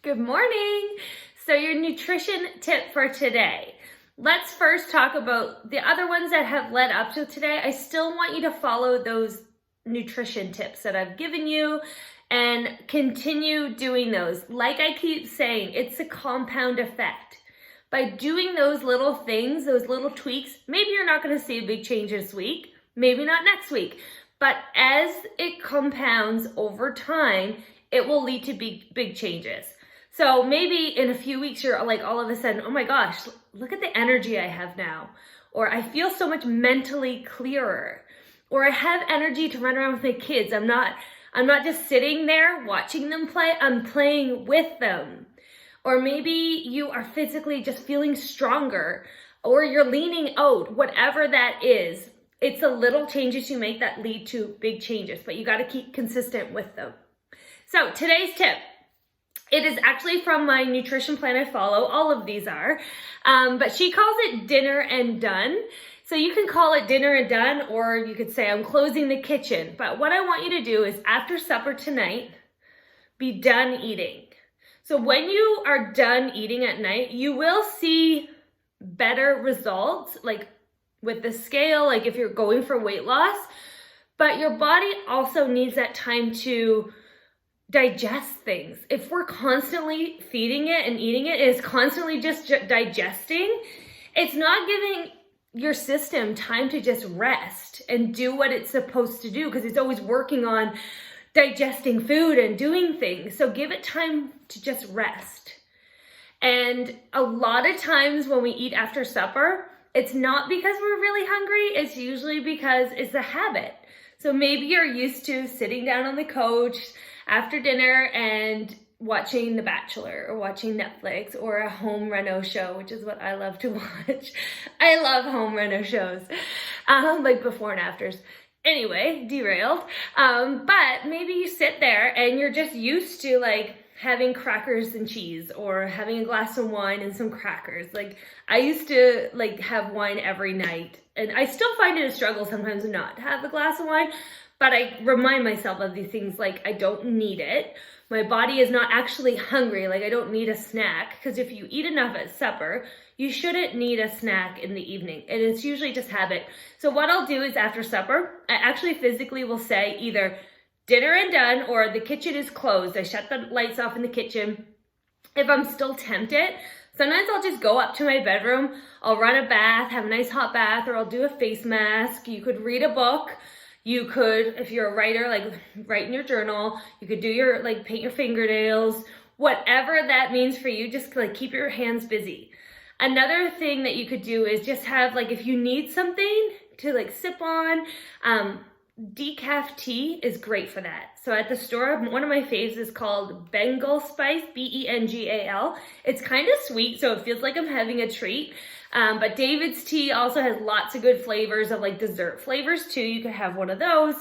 Good morning. So your nutrition tip for today. Let's first talk about the other ones that have led up to today. I still want you to follow those nutrition tips that I've given you and continue doing those. Like I keep saying, it's a compound effect. By doing those little things, those little tweaks, maybe you're not going to see a big change this week, maybe not next week, but as it compounds over time, it will lead to big changes. So maybe in a few weeks, you're like all of a sudden, oh my gosh, look at the energy I have now. Or I feel so much mentally clearer. Or I have energy to run around with my kids. I'm not just sitting there watching them play, I'm playing with them. Or maybe you are physically just feeling stronger, or you're leaning out, whatever that is. It's the little changes you make that lead to big changes, but you got to keep consistent with them. So today's tip. It is actually from my nutrition plan I follow. All of these are. But she calls it dinner and done. So you can call it dinner and done, or you could say I'm closing the kitchen. But what I want you to do is after supper tonight, be done eating. So when you are done eating at night, you will see better results, like with the scale, like if you're going for weight loss. But your body also needs that time to digest things. If we're constantly feeding it and eating it, it's constantly just digesting, it's not giving your system time to just rest and do what it's supposed to do, because it's always working on digesting food and doing things. So give it time to just rest. And a lot of times when we eat after supper, it's not because we're really hungry, it's usually because it's a habit. So maybe you're used to sitting down on the couch after dinner and watching The Bachelor or watching Netflix or a home reno show, which is what I love to watch. I love home reno shows, like before and afters. Anyway, derailed. But maybe you sit there and you're just used to like having crackers and cheese, or having a glass of wine and some crackers. Like I used to like have wine every night, and I still find it a struggle sometimes not to have a glass of wine, but I remind myself of these things, like I don't need it. My body is not actually hungry, like I don't need a snack, because if you eat enough at supper, you shouldn't need a snack in the evening, and it's usually just habit. So what I'll do is after supper, I actually physically will say either dinner and done, or the kitchen is closed. I shut the lights off in the kitchen. If I'm still tempted, sometimes I'll just go up to my bedroom, I'll run a bath, have a nice hot bath, or I'll do a face mask. You could read a book. You could, if you're a writer, like write in your journal. You could do your, like paint your fingernails, whatever that means for you, just like keep your hands busy. Another thing that you could do is just have, like, if you need something to like sip on, decaf tea is great for that. So at the store, one of my faves is called Bengal Spice, Bengal. It's kind of sweet, so it feels like I'm having a treat. But David's tea also has lots of good flavors of like dessert flavors too. You could have one of those,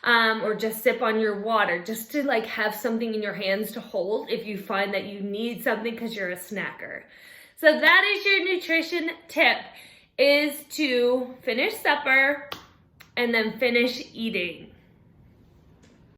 or just sip on your water, just to like have something in your hands to hold if you find that you need something because you're a snacker. So that is your nutrition tip, is to finish supper and then finish eating.